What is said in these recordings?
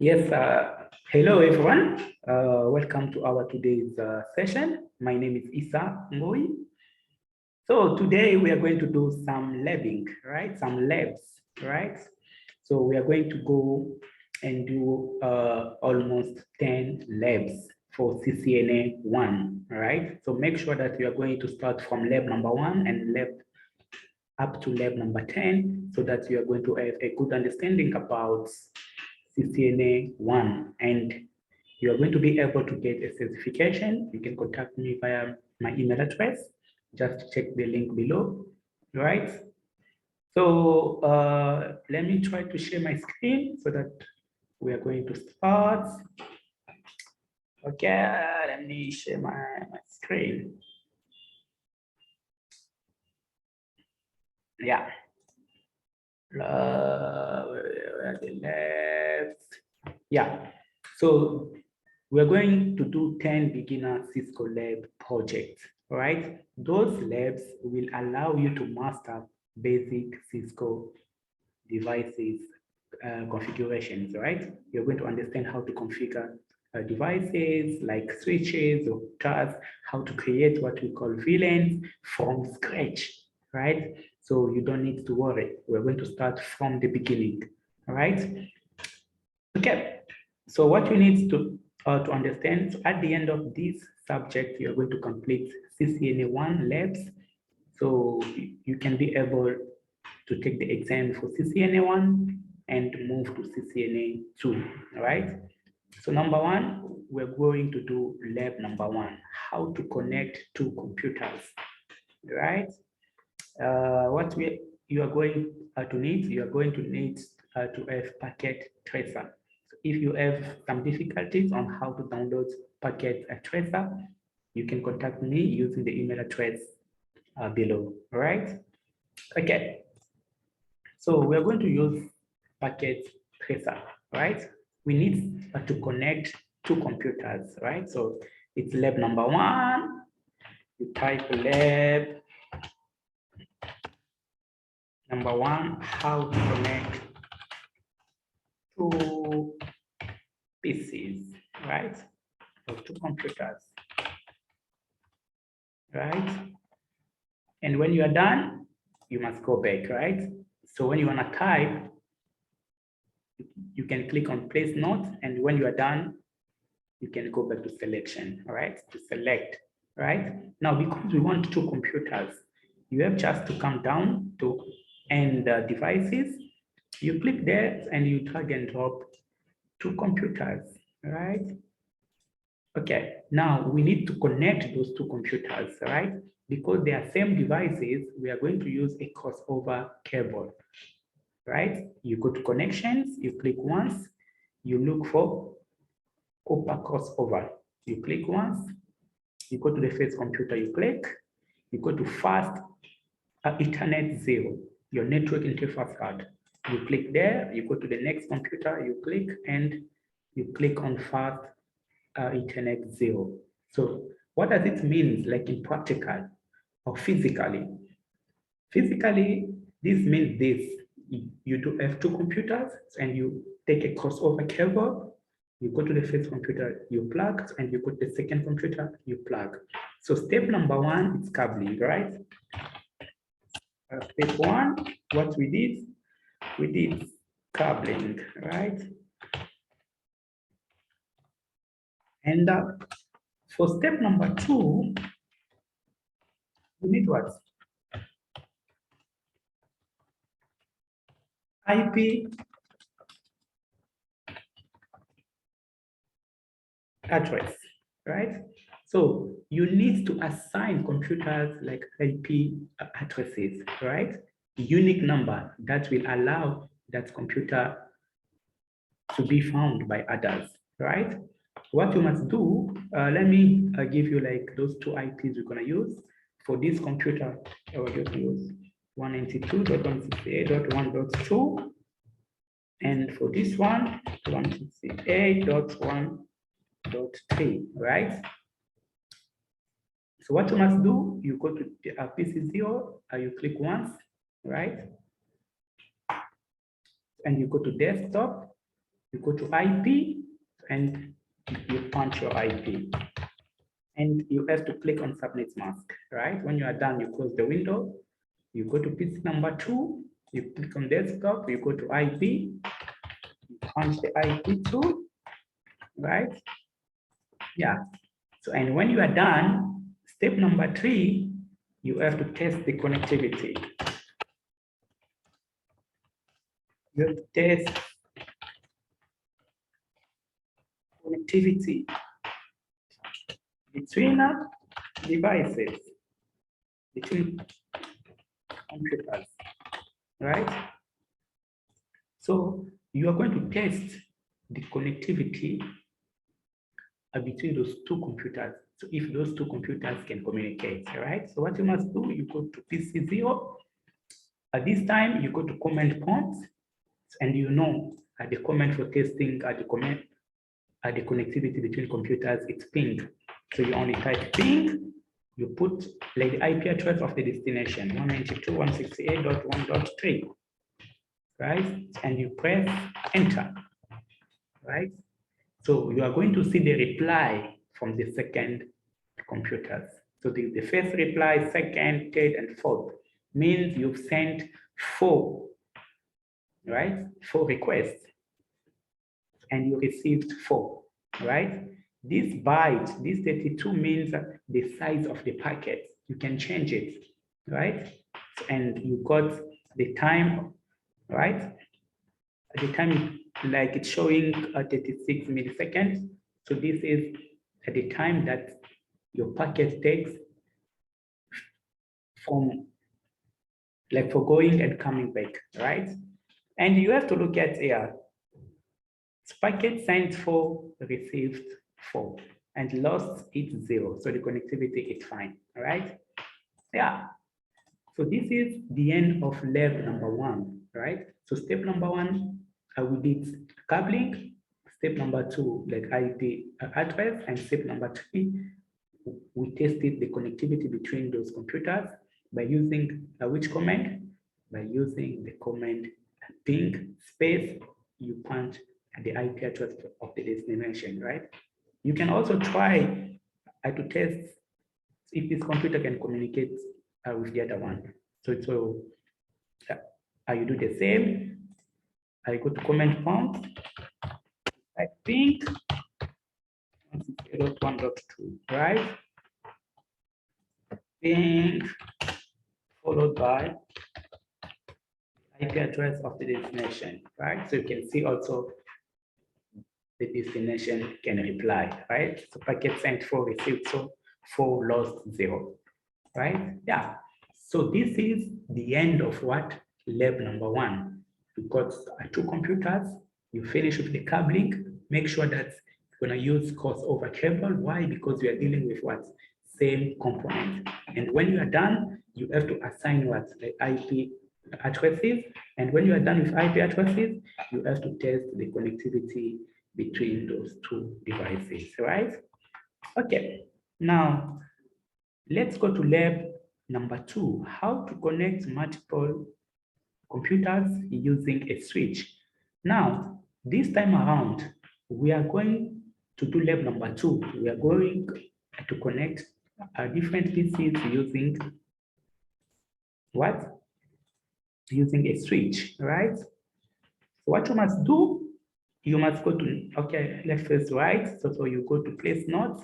Yes, hello everyone. Welcome to our today's session. My name is Isa Ngoi. So today we are going to do some labbing, right? Some labs, right? So we are going to go and do almost 10 labs for CCNA 1, right? So make sure that you are going to start from lab number 1 and lab up to lab number 10 so that you are going to have a good understanding about CCNA 1 and you are going to be able to get a certification. You can contact me via my email address. Just check the link below, right? So let me try to share my screen so that we are going to start. Okay, let me share my screen. Yeah. The left. Yeah. So we're going to do 10 beginner Cisco lab projects, right? Those labs will allow you to master basic Cisco devices configurations, right? You're going to understand how to configure devices like switches or routers, how to create what we call VLANs from scratch, right? So you don't need to worry. We're going to start from the beginning, all right? Okay, so what you need to understand, so at the end of this subject, you're going to complete CCNA 1 labs. So you can be able to take the exam for CCNA 1 and move to CCNA 2, all right? So number 1, we're going to do lab number 1, how to connect two computers, right? What you are going to need, you are going to need to have packet tracer. So if you have some difficulties on how to download packet tracer, you can contact me using the email address below, all right? Okay, so we're going to use packet tracer, right? We need to connect two computers, right? So it's lab number 1. You type lab number 1, how to connect two PCs, right? Or two computers, right? And when you are done, you must go back, right? So when you want to type, you can click on place note, and when you are done, you can go back to selection, all right? To select, right? Now, because we want two computers, you have just to come down to end devices. You click there and you drag and drop two computers, right? Okay, now we need to connect those two computers, right? Because they are same devices, we are going to use a crossover cable, right? You go to connections, you click once, you look for copper crossover. You click once, you go to the first computer, you click, you go to fast Ethernet 0, your network interface card. You click there, you go to the next computer, you click, and you click on fast Ethernet 0. So what does it mean, like in practical or physically? Physically, this means this. You do have two computers and you take a crossover cable, you go to the first computer, you plug, and you go to the second computer, you plug. So step number 1 is cabling, right? Step 1, what we did cabling, right? And for step number 2, we need what? IP address, right? So you need to assign computers like IP addresses, right? A unique number that will allow that computer to be found by others, right? What you must do, let me give you like those two IPs we're gonna use. For this computer, I will just use 192.168.1.2. And for this one, 168.1.3, right? So what you must do, you go to PC0, you click once, right? And you go to desktop, you go to IP and you punch your IP. And you have to click on subnet mask, right? When you are done, you close the window, you go to PC number 2, you click on desktop, you go to IP, you punch the IP2, right? Yeah. So, and when you are done, step number 3, you have to test the connectivity. You have to test connectivity between devices, between computers, right? So you are going to test the connectivity between those two computers. So if those two computers can communicate, right? So what you must do, you go to PC0. At this time, you go to command prompts, and you know the command for testing the connectivity between computers, it's ping. So you only type ping, you put like the IP address of the destination, 192.168.1.3, right? And you press enter, right? So you are going to see the reply from the second computers. So the first reply, second, third, and fourth means you've sent 4, right? 4 requests, and you received 4, right? This byte, this 32 means the size of the packet. You can change it, right? And you got the time, right? At the time, like it's showing 36 milliseconds. So this is at the time that your packet takes from like for going and coming back, right? And you have to look at here. Packet sent 4, received 4, and lost it's 0. So the connectivity is fine, all right? Yeah. So this is the end of lab number 1, right? So step number 1, we did cabling. Step number 2, like IP address, and step number 3, we tested the connectivity between those computers by using which command? By using the command ping space, you punch the IP address of the destination, right? You can also try to test if this computer can communicate with the other one. So you do the same. I go to command prompt, I think 1.1.2, right? Ping followed by IP address of the destination, right? So you can see also the destination can reply, right? So packet sent 4, received 4, lost 0, right? Yeah. So this is the end of what? Lab number 1. You got 2 computers, you finish with the cabling, make sure that you're gonna use crossover cable. Why? Because we are dealing with what? Same component. And when you are done, you have to assign what? The IP addresses. And when you are done with IP addresses, you have to test the connectivity between those 2 devices, right? Okay, now let's go to lab number 2, how to connect multiple computers using a switch. Now, this time around, we are going to do lab number 2. We are going to connect different PCs using what? Using a switch, right? So what you must do, you must go to, okay, let's first write. So you go to place notes,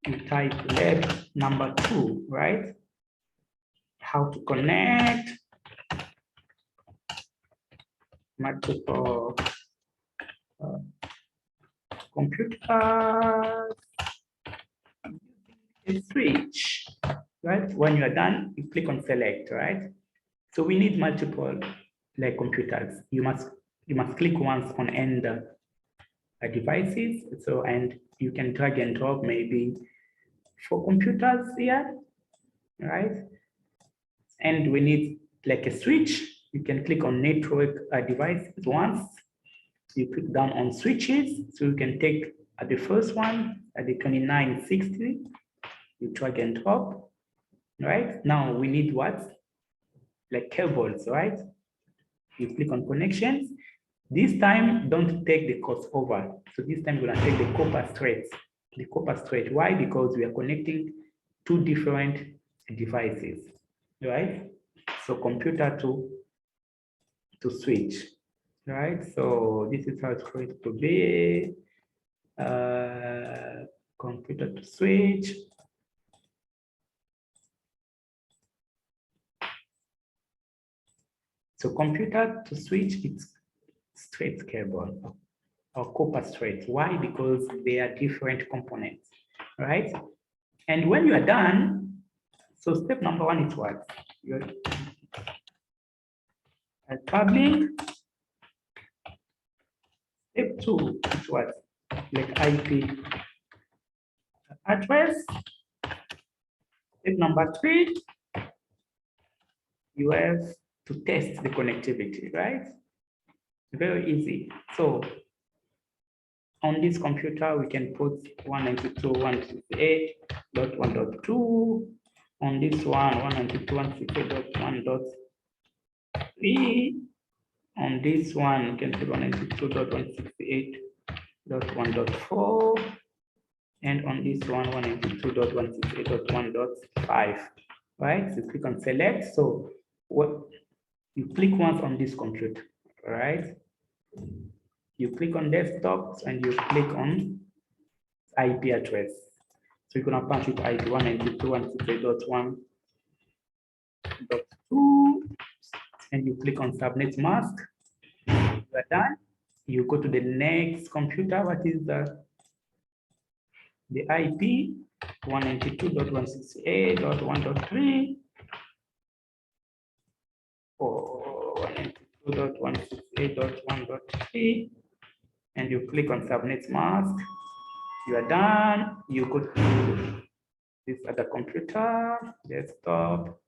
you type lab number 2, right? How to connect multiple computers, a switch, right? When you are done, you click on select, right? So we need multiple like computers. You must click once on end devices. So, and you can drag and drop maybe 4 computers here, right? And we need like a switch. You can click on network devices once. You click down on switches. So you can take the first one at the 2960. You drag and drop, right? Now we need what? Like cables, right? You click on connections. This time, don't take the crossover. So this time, we're gonna take the copper straight. The copper straight. Why? Because we are connecting two different devices, right? So computer to switch, right? So this is how it's going to be. Computer to switch. So computer to switch, it's straight cable or copper straight. Why? Because they are different components, right? And when you are done, so step number one is what? You're cabling. Step two is what? Like IP address. Step number three, you have to test the connectivity, right? Very easy. So on this computer, we can put 192.168.1.2. On this one, 192.168.1.3. On this one, we can put 192.168.1.4. And on this one, 192.168.1.5. Right? So click on select. So what you click once on this computer, right? You click on desktop and you click on IP address. So you're gonna punch it IP 192.168.1.2 and you click on subnet mask. You are done. You go to the next computer. What is the IP 192.168.1.3 or 192.168.1.3 and you click on subnet mask. You are done. You go to this other computer, desktop,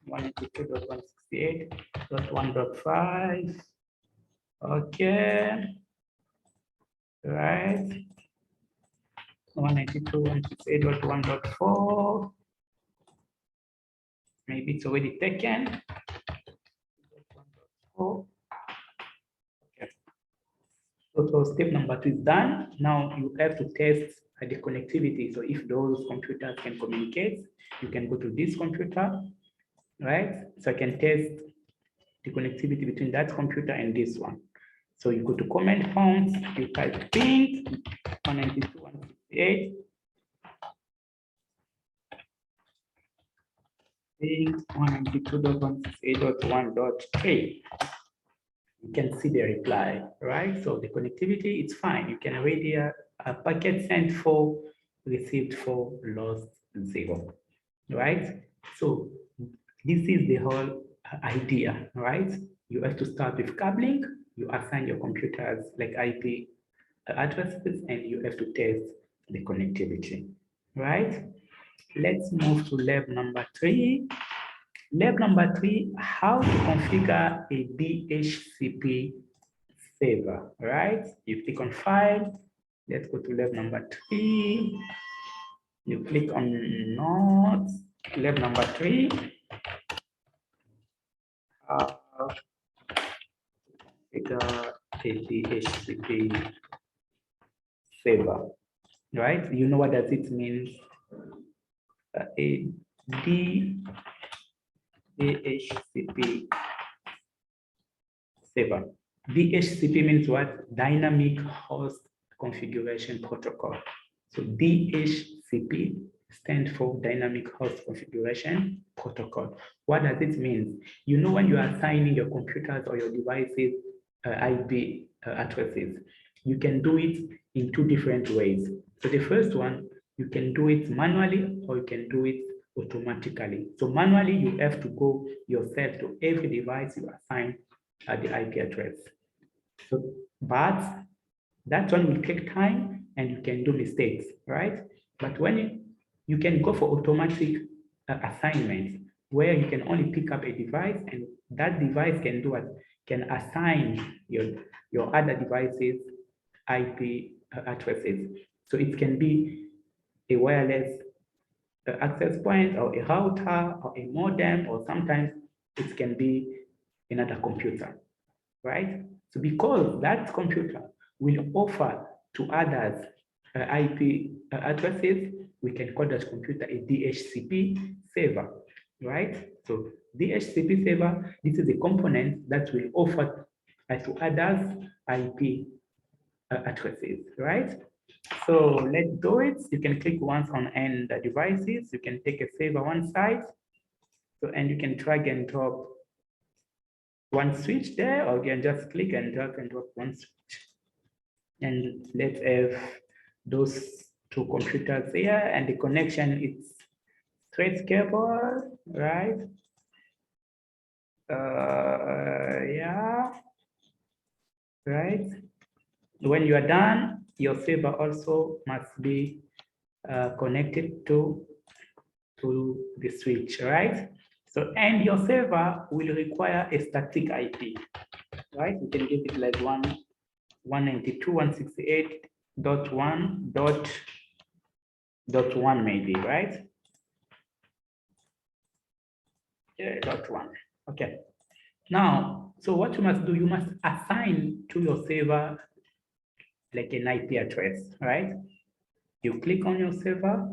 192.168.1.5. Okay. Right. 192.168.1.4. Maybe it's already taken. Okay. So step number two is done. Now you have to test the connectivity. So if those computers can communicate, you can go to this computer, right? So I can test the connectivity between that computer and this one. So you go to command prompts, you type ping 192.168. Ping 192.168.1.3. You can see the reply, right? So the connectivity, it's fine. You can read here a packet sent 4, received 4, lost 0, right? So this is the whole idea, right? You have to start with cabling. You assign your computers like IP addresses, and you have to test the connectivity, right? Let's move to lab number 3. Lab number 3, how to configure a DHCP server, right? You click on file. Let's go to lab number 3. You click on notes, lab number 3. Configure a DHCP server, right? You know what does it mean? A DHCP server. DHCP means what? Dynamic Host Configuration Protocol. So DHCP stands for Dynamic Host Configuration Protocol. What does it mean? You know, when you are assigning your computers or your devices IP addresses, you can do it in 2 different ways. So the first one, you can do it manually or you can do it automatically. So manually, you have to go yourself to every device you assign the IP address. So, but that one will take time and you can do mistakes, right? But when you can go for automatic assignments where you can only pick up a device and that device can do what? Can assign your other devices IP addresses. So it can be a wireless access point or a router or a modem, or sometimes it can be another computer, right? So because that computer will offer to others IP addresses, we can call that computer a DHCP server, right? So DHCP server, this is a component that will offer to others IP addresses, right? So let's do it. You can click once on end devices. You can take a server one side. So, and you can drag and drop one switch there, or you can just click and drag and drop one switch. And let's have those two computers here, and the connection is straight cable, right? Yeah, right. When you are done, your server also must be connected to the switch, right? So, and your server will require a static IP, right? You can give it like 192.168.1.1 maybe, right? Yeah, .1. Okay. Now, so what you must do, you must assign to your server like an IP address, right? You click on your server,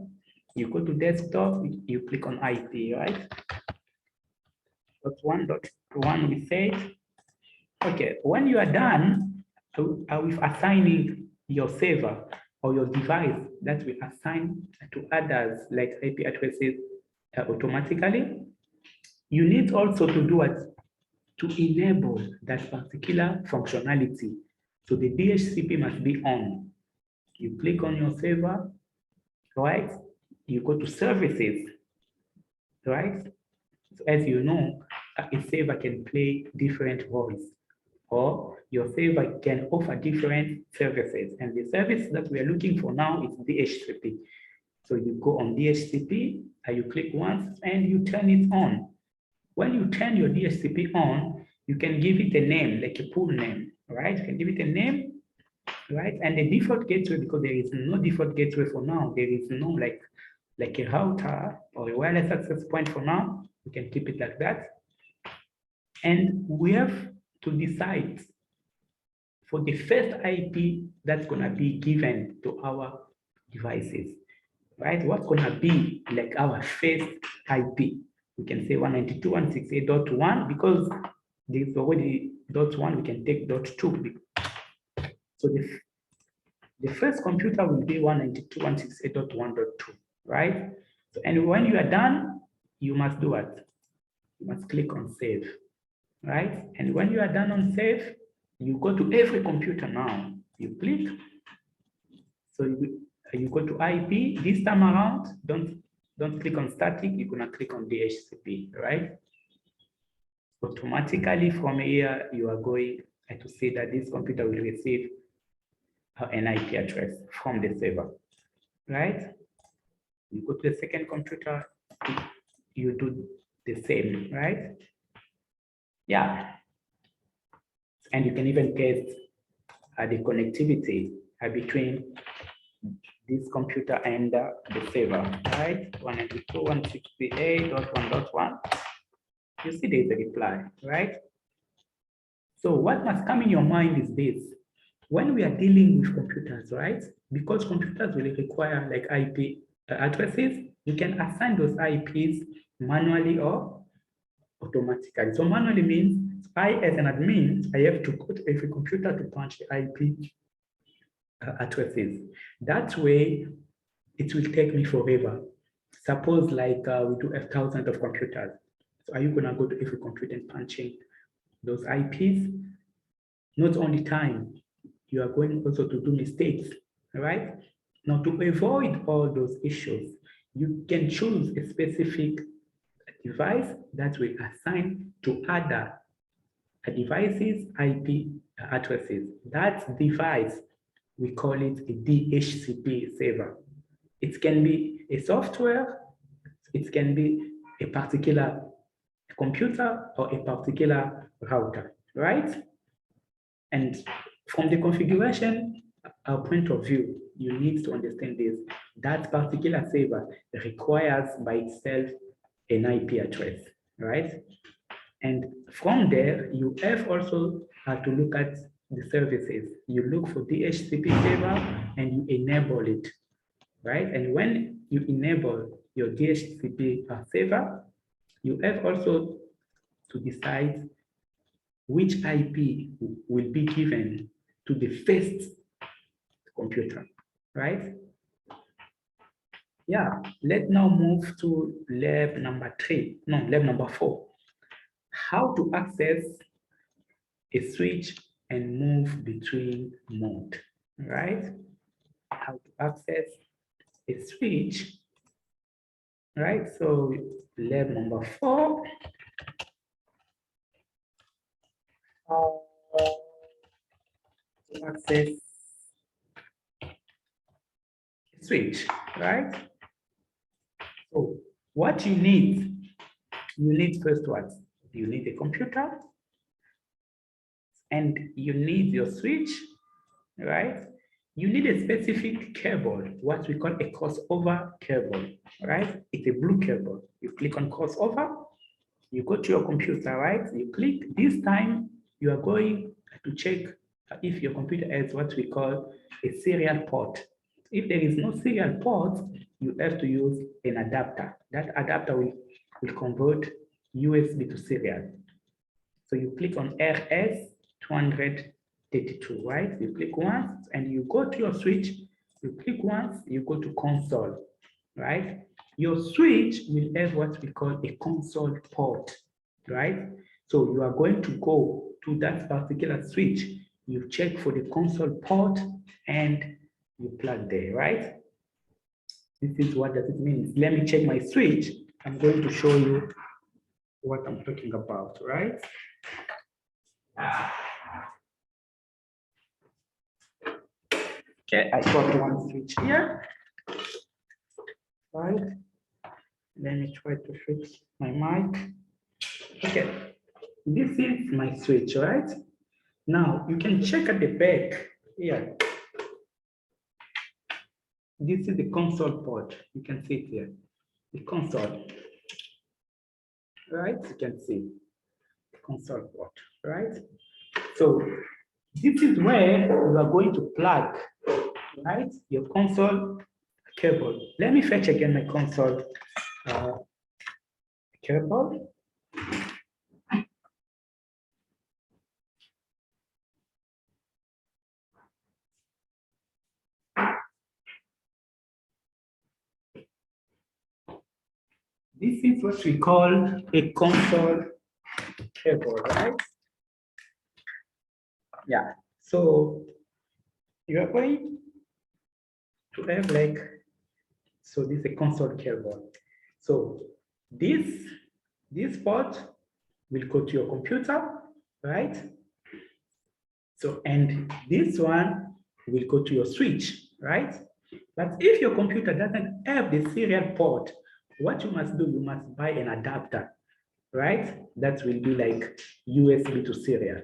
you go to desktop, you click on IP, right? .1.1 we said. Okay, when you are done with assigning your server or your device that we assign to others like IP addresses automatically, you need also to do what? To enable that particular functionality. So the DHCP must be on. You click on your server, right? You go to services, right? So as you know, a server can play different roles, or your server can offer different services. And the service that we are looking for now is DHCP. So you go on DHCP, and you click once, and you turn it on. When you turn your DHCP on, you can give it a name, like a pool name, right? You can give it a name, right? And the default gateway, because there is no default gateway for now, there is no like a router or a wireless access point for now, we can keep it like that. And we have to decide for the first IP that's gonna be given to our devices, right? What's gonna be like our first IP? We can say 192.168.1 because there's already .1, we can take .2. So the first computer will be 192.168.1.2, right? So, and when you are done, you must do what? You must click on save, right? And when you are done on save, you go to every computer now. You click. So you go to IP. This time around, don't click on static. You're gonna click on DHCP, right? Automatically from here, you are going to see that this computer will receive an IP address from the server, right? You go to the second computer, you do the same, right? Yeah. And you can even test the connectivity between this computer and the server, right? 192.168.1.1. You see there's a reply, right? So what must come in your mind is this. When we are dealing with computers, right? Because computers will require like IP addresses, you can assign those IPs manually or automatically. So manually means I, as an admin, I have to go to every computer to punch the IP addresses. That way, it will take me forever. Suppose like we do have thousands of computers. So are you gonna go to every computer and punching those IPs? Not only time, you are going also to do mistakes, right? Now to avoid all those issues, you can choose a specific device that will assign to other devices IP addresses. That device, we call it a DHCP server. It can be a software, it can be a particular computer or a particular router, right? And from the configuration point of view, you need to understand this. That particular server requires by itself an IP address, right? And from there, you have also to look at the services. You look for DHCP server and you enable it, right? And when you enable your DHCP server, you have also to decide which IP will be given to the first computer, right? Yeah, let's now move to lab number 4. How to access a switch and move between mode, right? How to access a switch, right? So lab number 4. How to access a switch, right? So what you need first what? You need a computer and you need your switch, right? You need a specific cable, what we call a crossover cable, right? It's a blue cable. You click on crossover, you go to your computer, right? You click, this time you are going to check if your computer has what we call a serial port. If there is no serial port, you have to use an adapter. That adapter will convert USB to serial. So you click on RS232, right? You click once and you go to your switch. You click once, you go to console, right? Your switch will have what we call a console port, right? So you are going to go to that particular switch. You check for the console port and you plug there, right? This is what does it mean. Let me check my switch. I'm going to show you what I'm talking about, right? Okay, I got one switch here. Right. Let me try to fix my mic. Okay, this is my switch, right? Now you can check at the back here. This is the console port. You can see it here. The console, right? You can see the console port, right? So this is where you are going to plug, right? Your console cable. Let me fetch again my console cable. This is what we call a console cable, right? Yeah. So you are going to have like, so this is a console cable. So this port will go to your computer, right? So, and this one will go to your switch, right? But if your computer doesn't have the serial port, what you must do, you must buy an adapter, right? That will be like USB to serial.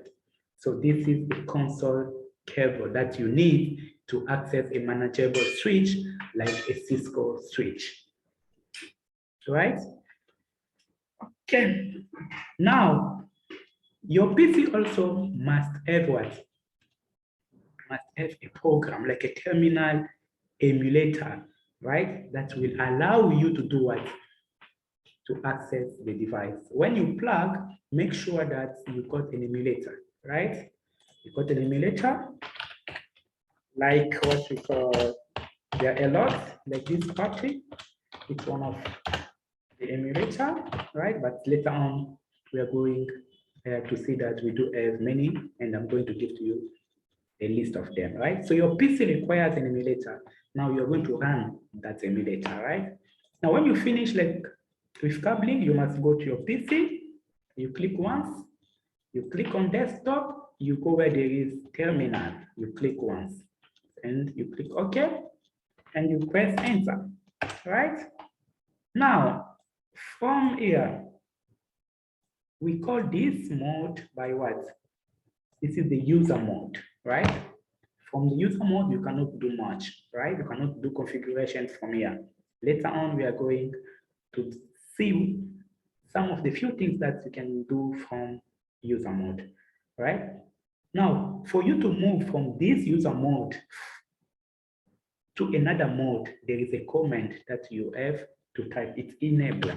So this is the console cable that you need to access a manageable switch like a Cisco switch, right? Okay, now your PC also must have what? Must have a program like a terminal emulator, right? That will allow you to do what? To access the device. When you plug, make sure that you got an emulator, right? You got an emulator, like what we call, there are a lot, like this battery. It's one of the emulator, right? But later on, we are going to see that we do have many, and I'm going to give to you a list of them, right? So your PC requires an emulator. Now you're going to run that emulator, right? Now when you finish like with cabling, you must go to your PC, you click once, you click on desktop, you go where there is terminal, you click once, and you click OK, and you press enter, right? Now, from here, we call this mode by what? This is the user mode, right? From the user mode, you cannot do much, right? You cannot do configuration from here. Later on, we are going to see some of the few things that you can do from user mode, right? Now, for you to move from this user mode to another mode, there is a command that you have to type. It's enable.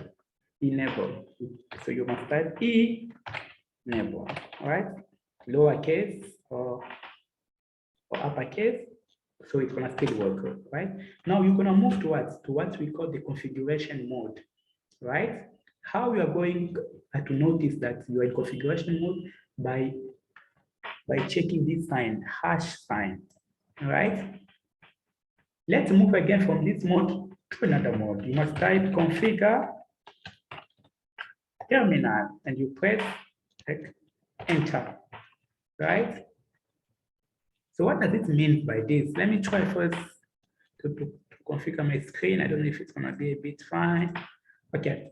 Enable. So you must type enable, all right? Lowercase or uppercase. So it's gonna still work, right? Now you're gonna move towards to what we call the configuration mode, right? How we are going to notice that you are in configuration mode by checking this sign, hash sign, all right? Let's move again from this mode to another mode. You must type configure terminal and you press enter, right? So what does it mean by this? Let me try first to configure my screen. I don't know if it's gonna be a bit fine. Okay,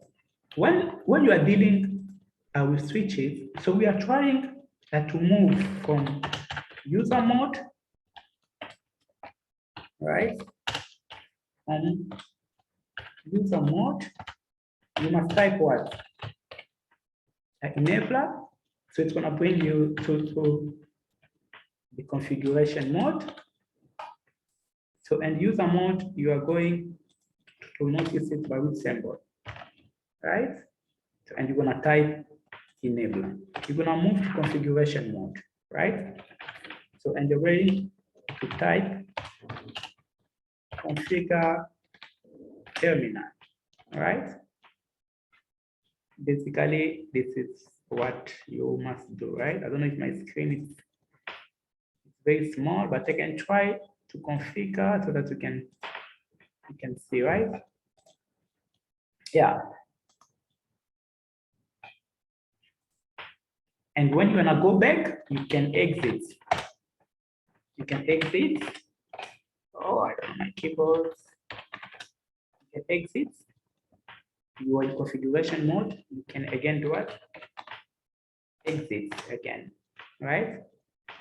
when you are dealing with switches, so we are trying to move from user mode, right? From user mode, you must type what? Enabler. So it's gonna bring you to the configuration mode. So and user mode, you are going to notice it by which symbol, right? So, and you're gonna type enabler. You're gonna move to configuration mode, right? So and you're ready to type configure terminal, right? Basically, this is what you must do, right? I don't know if my screen is very small, but I can try to configure so that you can see, right? Yeah. And when you're gonna go back, you can exit. You can exit. Oh, I don't know my keyboard. You can exit. You are in configuration mode. You can again do what? Exit again, right?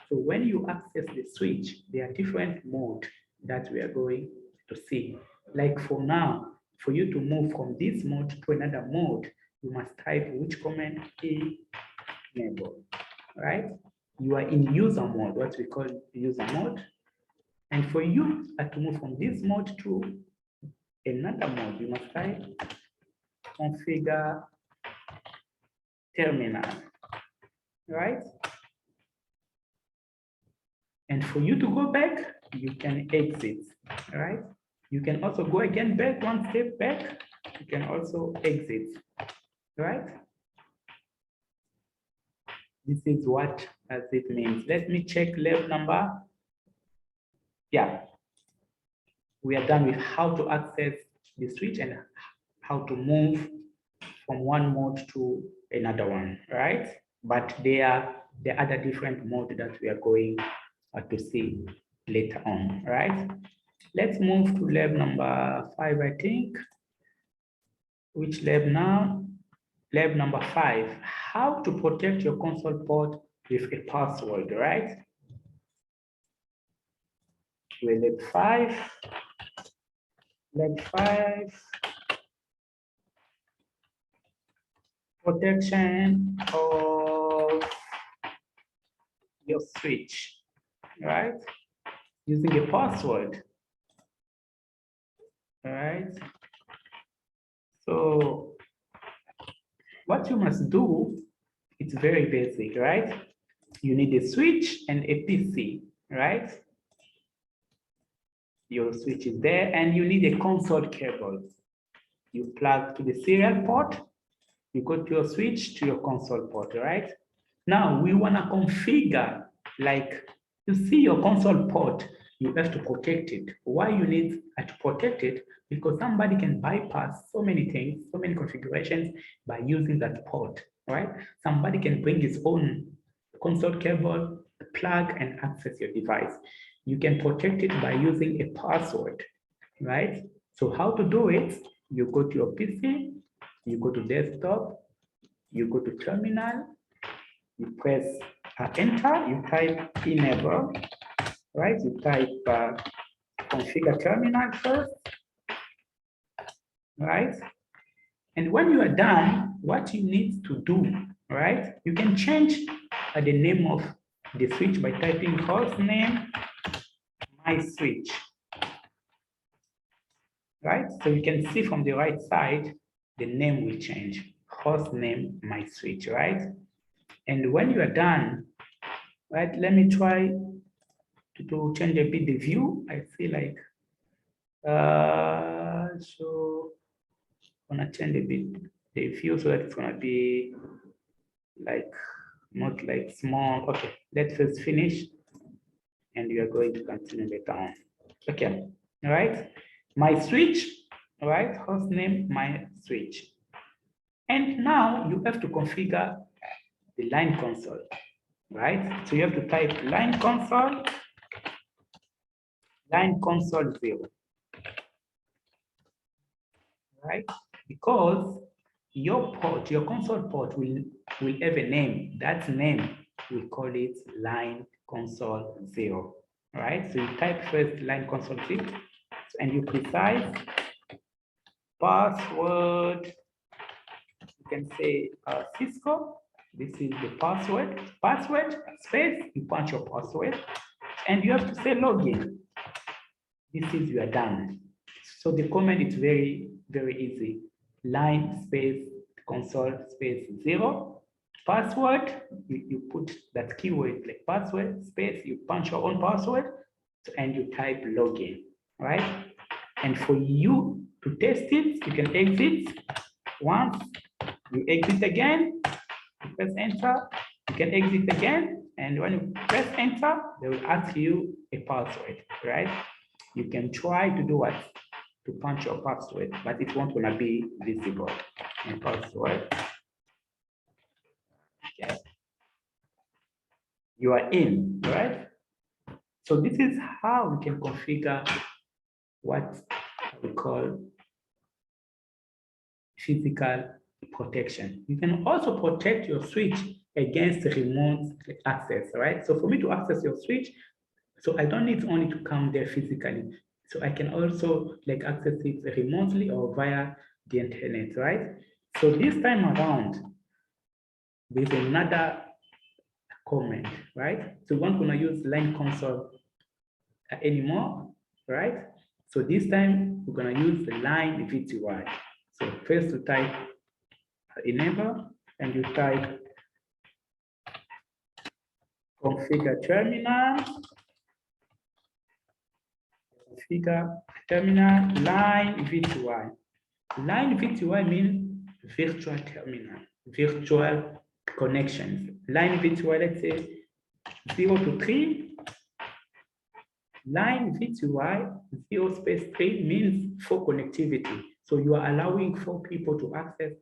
So when you access the switch, there are different modes that we are going to see. Like for now, for you to move from this mode to another mode, you must type which command? Enable, right? You are in user mode, what we call user mode. And for you to move from this mode to another mode, you must type configure terminal, right? And for you to go back, you can exit, right? You can also go again back, one step back. You can also exit, right? This is what it means. Let me check lab number. Yeah. We are done with how to access the switch and how to move from one mode to another one, right? But there are other different modes that we are going to see later on, right? Let's move to lab number 5, I think. Which lab now? Lab number 5, how to protect your console port with a password, right? We're lab 5. Lab 5. Protection of your switch, right? Using a password, right? So what you must do, it's very basic, right? You need a switch and a PC, right? Your switch is there and you need a console cable. You plug to the serial port, you go to your switch to your console port, right? Now we wanna configure, like you see your console port, you have to protect it. Why you need to protect it? Because somebody can bypass so many things, so many configurations by using that port, right? Somebody can bring his own console cable, plug and access your device. You can protect it by using a password, right? So how to do it? You go to your PC, you go to desktop, you go to terminal, you press enter, you type enable, right? You type configure terminal first, right? And when you are done, what you need to do, right? You can change the name of the switch by typing host name, my switch. Right? So you can see from the right side, the name will change. Host name, my switch, right? And when you are done, right, let me try to change a bit the view. I feel like, so I'm gonna change a bit the view so that it's gonna be like, not like small. Okay, let's first finish and we are going to continue later on. Okay, all right. My switch, all right, host name, my switch. And now you have to configure the line console, right? So you have to type line console 0, right? Because your port, your console port will have a name. That name, we call it line console 0, right? So you type first line console 0 and you precise password. You can say Cisco. This is the password. Password space, you punch your password, and you have to say login. This is you are done. So the command is very, very easy. Line space console space 0. Password, you put that keyword like password space, you punch your own password, and you type login, right? And for you to test it, you can exit once, you exit again, you press enter, you can exit again, and when you press enter, they will ask you a password, right? You can try to do what? To punch your password, but it won't gonna be visible. And password. Okay. You are in, right? So this is how we can configure what we call physical protection. You can also protect your switch against remote access, right? So for me to access your switch, so I don't need only to come there physically. So I can also like access it remotely or via the internet, right? So this time around, there's another comment, right? So we're not gonna use line console anymore, right? So this time we're gonna use the line VTY. So first you type enable and you type configure terminal, line VTY. Line VTY means virtual terminal, virtual connections. Line VTY, let's say 0 to 3. Line VTY 0 space 3 means for connectivity. So you are allowing 4 people to access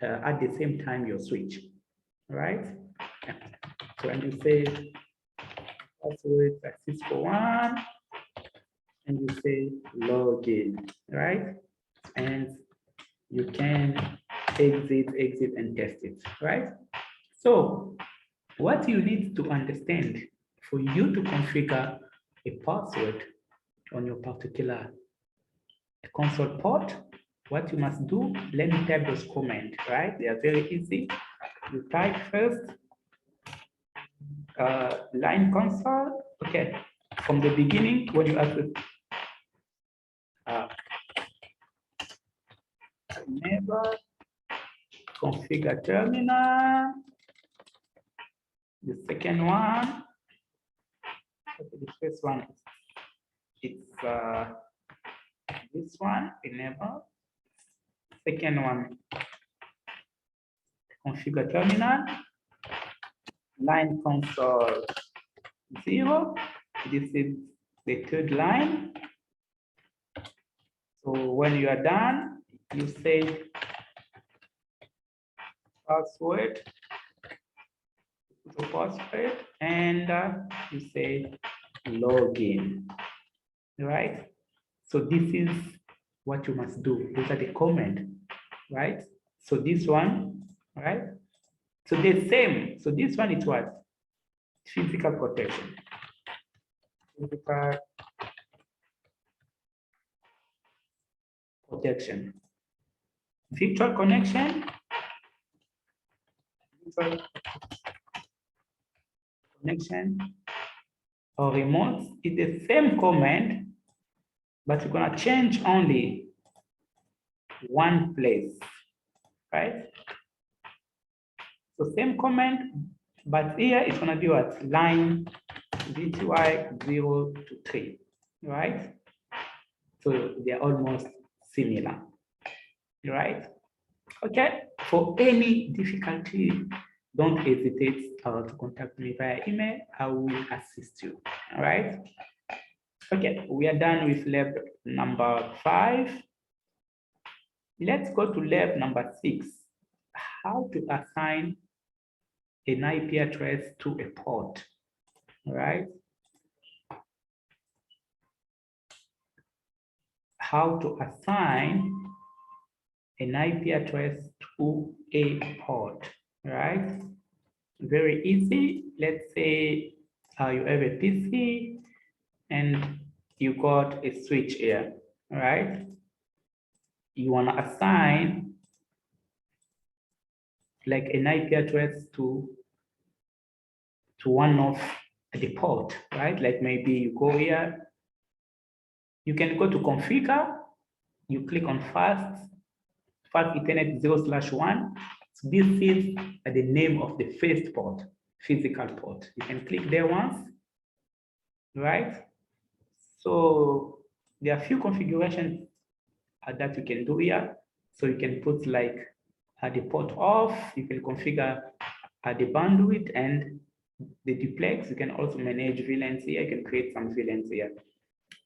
at the same time your switch, right? So when you say password Cisco 1, and you say login, right? And you can exit and test it, right? So what you need to understand for you to configure a password on your particular console port, what you must do, let me type those commands, right? They are very easy. You type first line console. Okay, from the beginning, when you access enable configure terminal. The second one, okay, the first one, it's this one, enable. Second one, configure terminal. Line console 0. This is the third line. So when you are done, you say password, and you say login, right? So this is what you must do. Those are the command, right? So this one, right? So the same. So this one is what? Physical protection. Physical protection. Virtual connection. connection or remote is the same command, but we're gonna change only one place, right? So same command, but here it's gonna be what? Line VTY 0 to 3, right? So they're almost similar, right? Okay, for any difficulty, don't hesitate to contact me via email. I will assist you, all right? Okay, we are done with lab number 5. Let's go to lab number 6. How to assign an IP address to a port, all right? How to assign an IP address to a port, right? Very easy. Let's say you have a PC and you got a switch here, right? You want to assign like an IP address to one of the port, right? Like maybe you go here, you can go to configure, you click on fast Ethernet 0/1. So this is the name of the first port, physical port. You can click there once, right? So there are a few configurations that you can do here. So you can put like the port off, you can configure the bandwidth and the duplex. You can also manage VLANs here, you can create some VLANs here.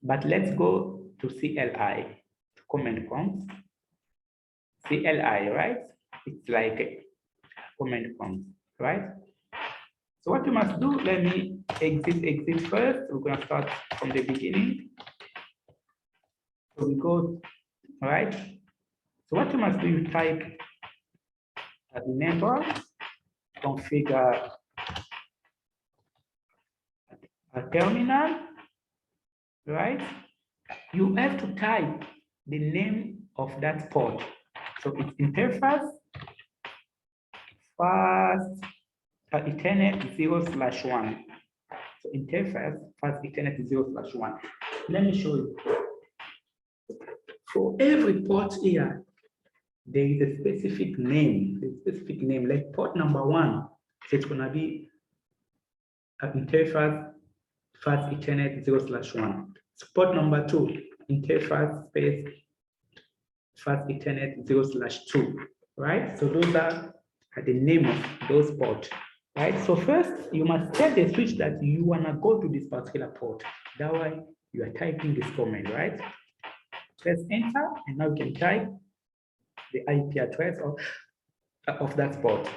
But let's go to CLI, command prompt. CLI, right? It's like a command prompt, right? So what you must do, let me exit first. We're gonna start from the beginning. So we go, right? So what you must do, you type enable, configure a terminal, right? You have to type the name of that port. So it's interface fast Ethernet 0/1. So interface fast Ethernet 0/1. Let me show you. For every port here, there is a specific name, like port number 1. So it's gonna be interface fast Ethernet 0/1. So port number 2, interface space fast Ethernet 0/2, right? So those are the name of those ports, right? So first, you must tell the switch that you wanna go to this particular port. That way, you are typing this command, right? Press enter, and now you can type the IP address of that port.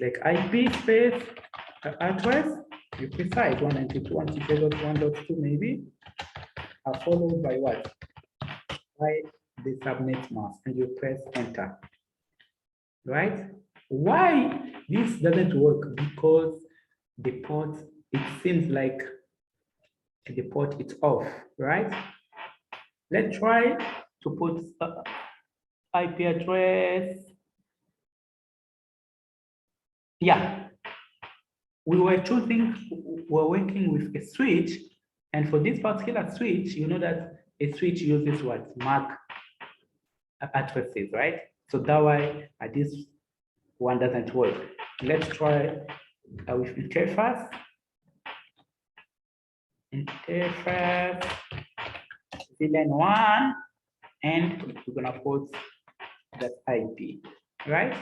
Like IP space address, you precise 192.168.1.2 maybe, followed by what? By the subnet mask, and you press enter, right? Why this doesn't work? Because the port, it seems like the port is off, right? Let's try to put IP address. Yeah, we were working with a switch, and for this particular switch, you know that a switch uses what? MAC addresses, right? So that why this one doesn't work. Let's try with interface. Interface VLAN 1, and we're gonna put that IP, right?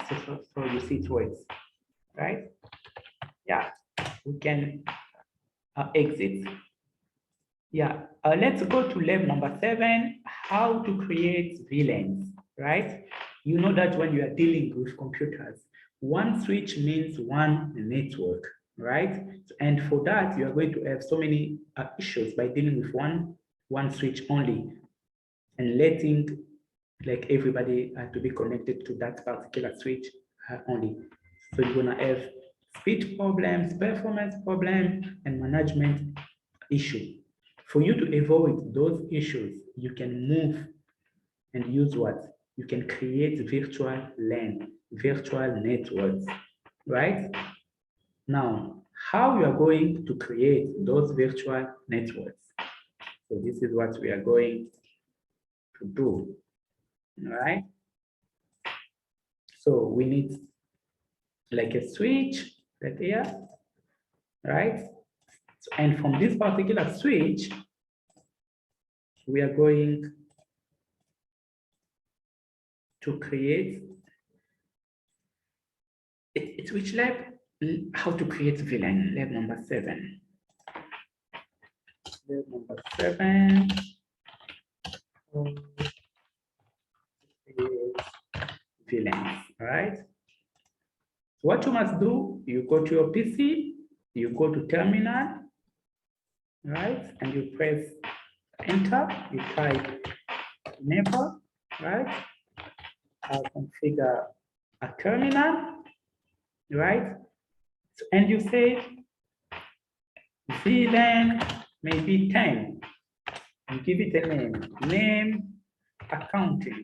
So you see it works, right? Yeah, we can exit. Yeah, let's go to lab number 7, how to create VLANs, right? You know that when you are dealing with computers, one switch means one network, right? And for that, you are going to have so many issues by dealing with one switch only and letting like everybody to be connected to that particular switch only. So you're gonna have speed problems, performance problems, and management issue. For you to avoid those issues, you can move and use what? You can create virtual LAN, virtual networks, right? Now, how you are going to create those virtual networks. So this is what we are going to do, all right? So we need like a switch right here, right? And from this particular switch, we are going to create it's which lab? How to create VLAN, lab number 7. Lab number 7. VLANs, right? What you must do, you go to your PC, you go to terminal, right? And you press enter, you type enable, right? I'll configure a terminal, right? So, and you say VLAN maybe 10. You give it a name accounting,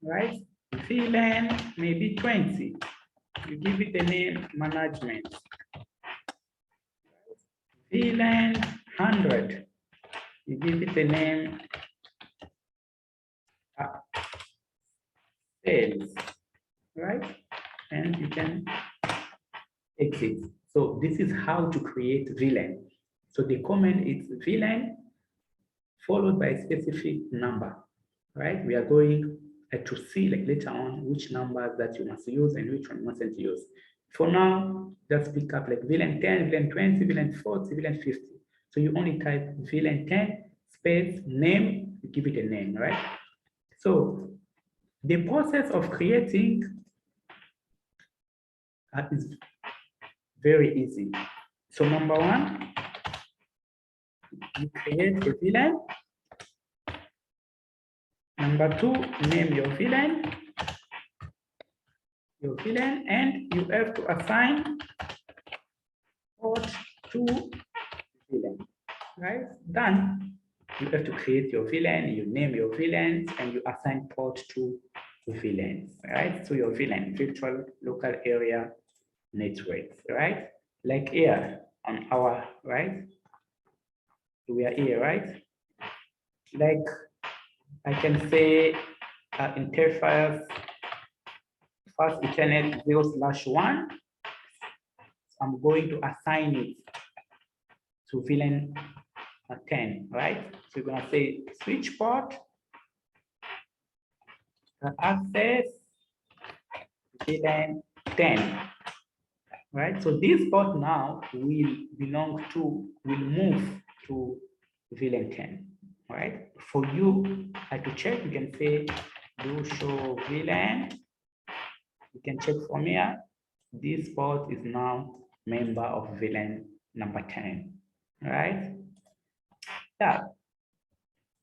right? VLAN maybe 20. You give it a name management. VLAN 100. You give it a name sales, right? And you can exit. So this is how to create VLAN. So the command is VLAN followed by a specific number, right? We are going to see like later on which numbers that you must use and which one you mustn't use. For now, just pick up like VLAN 10, VLAN 20, VLAN 40, VLAN 50. So you only type VLAN 10 space name, you give it a name, right? So the process of creating is very easy. So number one, you create a VLAN. Number two, name your VLAN, and you have to assign port to VLAN, right? Done. You have to create your VLAN, you name your VLANs, and you assign port to VLANs, right? So your VLAN, virtual local area networks, right? Like here on our, right? We are here, right? Like I can say interface first Ethernet 0/1. I'm going to assign it to VLAN 10, right? So you're going to say switch port, access VLAN 10, right? So this port now will move to VLAN 10, right? For you to check, you can say do show VLAN. You can check from here. This port is now member of VLAN number 10, right? Yeah.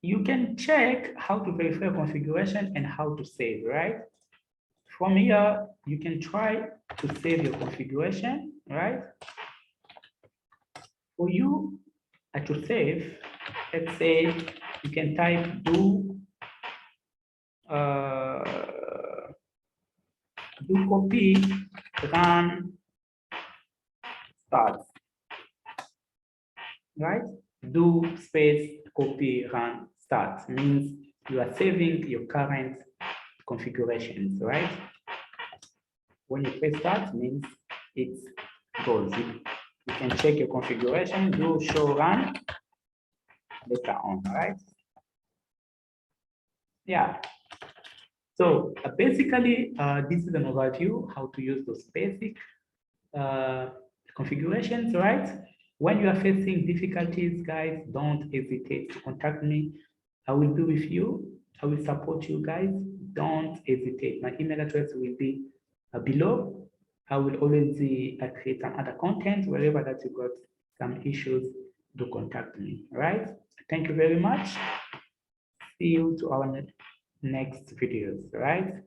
You can check how to verify configuration and how to save, right? From here, you can try to save your configuration, right? For you to save, let's say you can type do copy run start, right? Do space copy run start means you are saving your current configurations, right? When you press start means it goes. You can check your configuration, do show run later on, right? Yeah. So basically, this is an overview how to use those basic configurations, right? When you are facing difficulties, guys, don't hesitate to contact me. I will be with you. I will support you guys. Don't hesitate. My email address will be below. I will always create some other content wherever that you got some issues. Do contact me. All right. Thank you very much. See you to our next videos. All right.